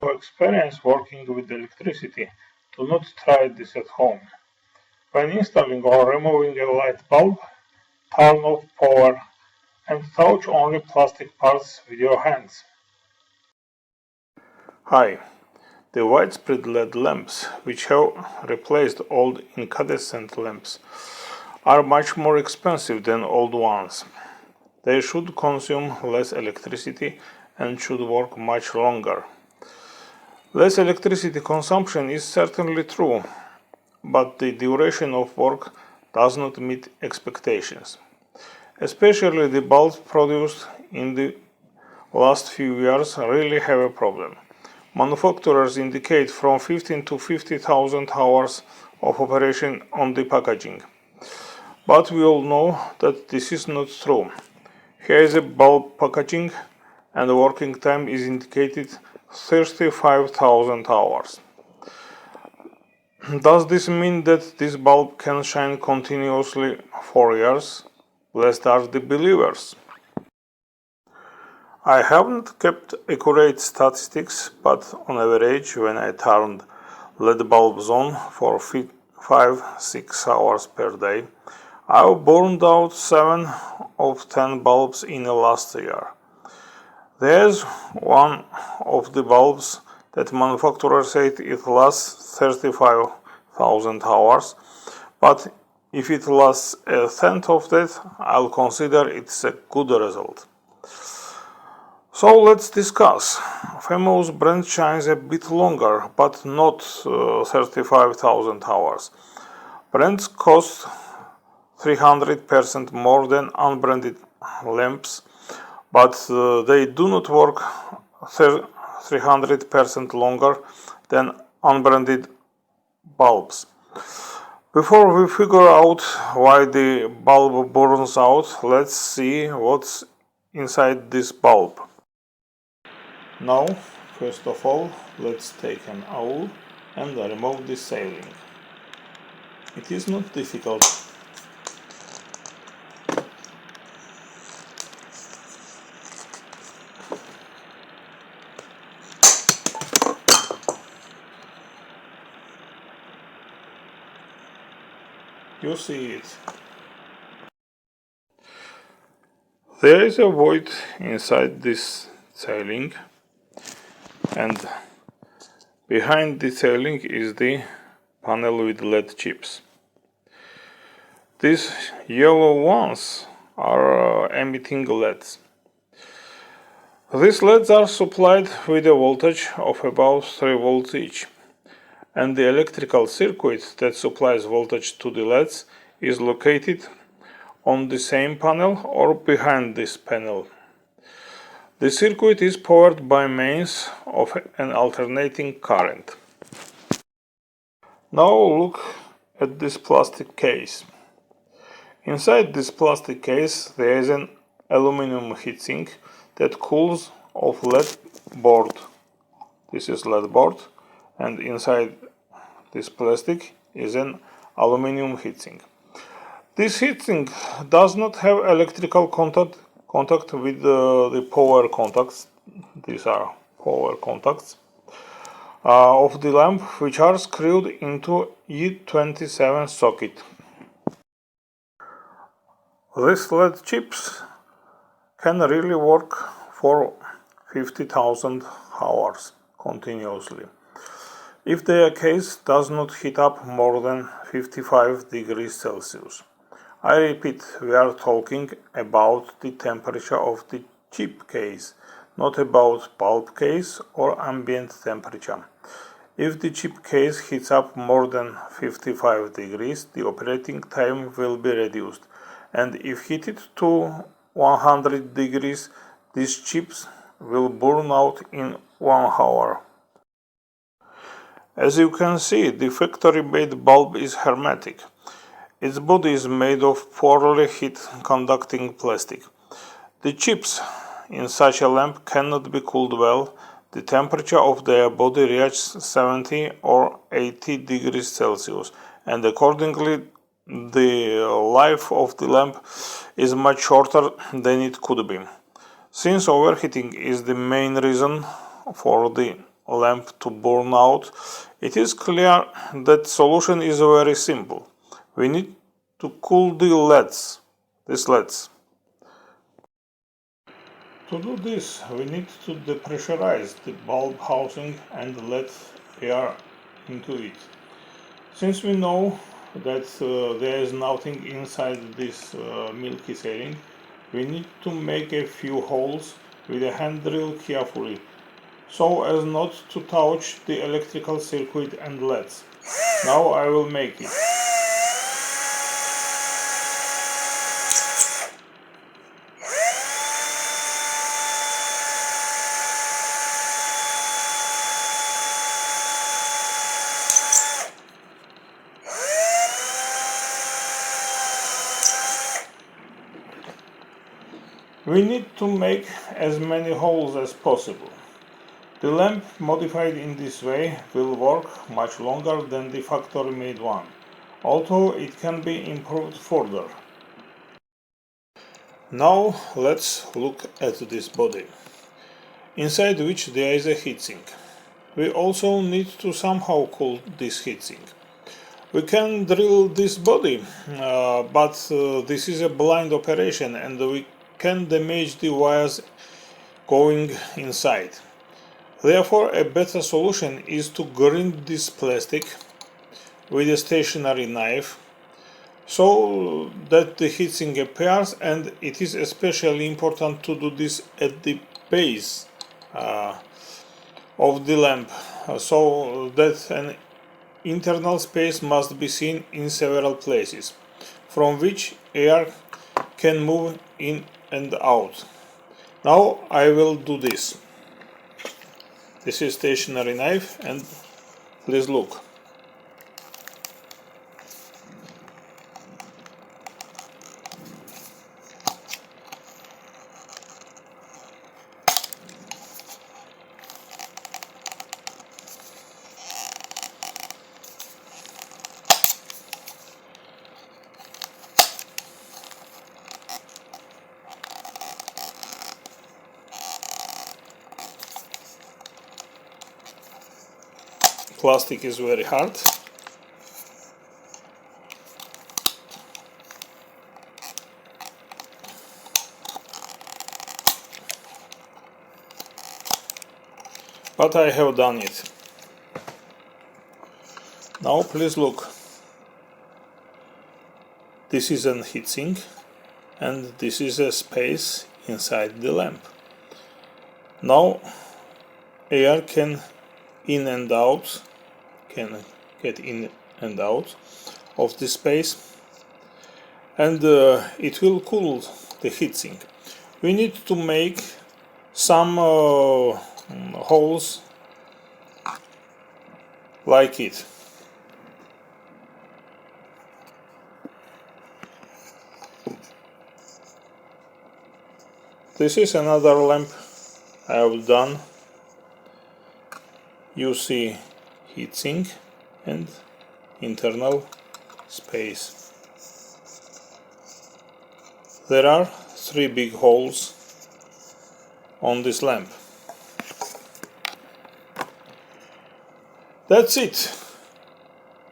For experience working with electricity, do not try this at home. When installing or removing a light bulb, turn off power and touch only plastic parts with your hands. Hi. The widespread LED lamps, which have replaced old incandescent lamps, are much more expensive than old ones. They should consume less electricity and should work much longer. Less electricity consumption is certainly true, but the duration of work does not meet expectations. Especially the bulbs produced in the last few years really have a problem. Manufacturers indicate from 15 to 50,000 hours of operation on the packaging. But we all know that this is not true. Here is a bulb packaging and the working time is indicated 35,000 hours. Does this mean that this bulb can shine continuously for years? Blessed are the believers. I haven't kept accurate statistics, but on average, when I turned LED bulbs on for 5-6 hours per day, I've burned out 7 of 10 bulbs in the last year. There's one of the bulbs that manufacturer said it lasts 35,000 hours, but if it lasts a tenth of that, I'll consider it's a good result. So let's discuss. Famous brand shines a bit longer, but not 35,000 hours. Brands cost 300% more than unbranded lamps, but they do not work 300% longer than unbranded bulbs. Before we figure out why the bulb burns out, let's see what's inside this bulb. Now, first of all, let's take an awl and remove the sealing. It is not difficult. You see it. There is a void inside this sealing, and behind the sealing is the panel with LED chips. These yellow ones are emitting LEDs. These LEDs are supplied with a voltage of about 3 volts each, and the electrical circuit that supplies voltage to the LEDs is located on the same panel or behind this panel. The circuit is powered by means of an alternating current. Now look at this plastic case. Inside this plastic case there is an aluminum heatsink that cools off LED board. This is LED board, and inside this plastic is an aluminum heatsink. This heatsink does not have electrical contact with the power contacts. These are power contacts of the lamp, which are screwed into E27 socket. These LED chips can really work for 50,000 hours continuously, if their case does not heat up more than 55 degrees Celsius. I repeat, we are talking about the temperature of the chip case, not about bulb case or ambient temperature. If the chip case heats up more than 55 degrees, the operating time will be reduced, and if heated to 100 degrees, these chips will burn out in 1 hour. As you can see, the factory-made bulb is hermetic. Its body is made of poorly heat-conducting plastic. The chips in such a lamp cannot be cooled well. The temperature of their body reaches 70 or 80 degrees Celsius, and accordingly the life of the lamp is much shorter than it could be. Since overheating is the main reason for the lamp to burn out, it is clear that solution is very simple. We need to cool these LEDs. To do this, we need to depressurize the bulb housing and let air into it. Since we know that there is nothing inside this milky ceiling, we need to make a few holes with a hand drill carefully, so as not to touch the electrical circuit and LEDs. Now I will make it. We need to make as many holes as possible. The lamp modified in this way will work much longer than the factory made one, although it can be improved further. Now let's look at this body, inside which there is a heatsink. We also need to somehow cool this heatsink. We can drill this body, but this is a blind operation and we can damage the wires going inside. Therefore, a better solution is to grind this plastic with a stationary knife so that the heatsink appears, and it is especially important to do this at the base of the lamp so that an internal space must be seen in several places from which air can move in and out. Now I will do this. This is stationary knife, and please look. Plastic is very hard. But I have done it. Now please look. This is an heatsink and this is a space inside the lamp. Now air can get in and out of this space, and it will cool the heatsink. We need to make some holes like it. This is another lamp I have done. You see heatsink and internal space. There are 3 big holes on this lamp. That's it.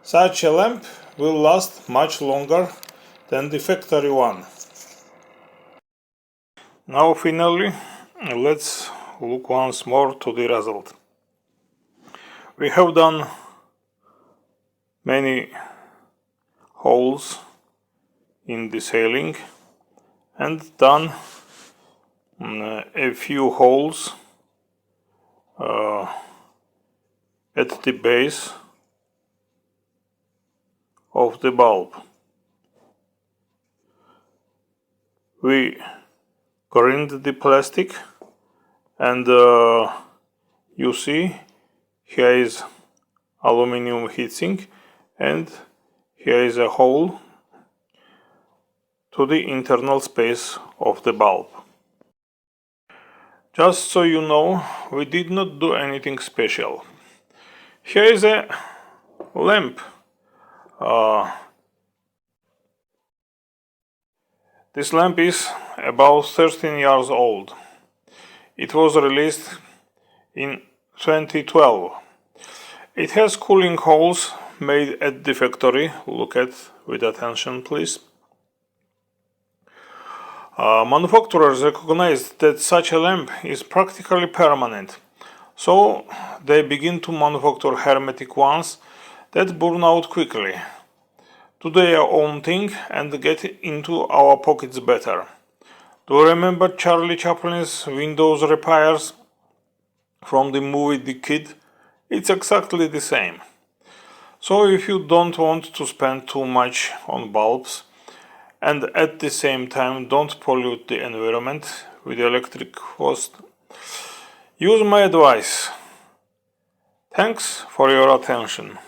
Such a lamp will last much longer than the factory one. Now finally, let's look once more to the result. We have done many holes in the ceiling and done a few holes at the base of the bulb. We grind the plastic, and you see here is aluminum heatsink and here is a hole to the internal space of the bulb. Just so you know, we did not do anything special. Here is a lamp. This lamp is about 13 years old. It was released in 2012. It has cooling holes made at the factory. Look at with attention, please. Manufacturers recognized that such a lamp is practically permanent, so they begin to manufacture hermetic ones that burn out quickly, do their own thing and get into our pockets better. Do you remember Charlie Chaplin's Windows repairs from the movie The Kid? It's exactly the same. So if you don't want to spend too much on bulbs, and at the same time don't pollute the environment with electric waste, use my advice. Thanks for your attention.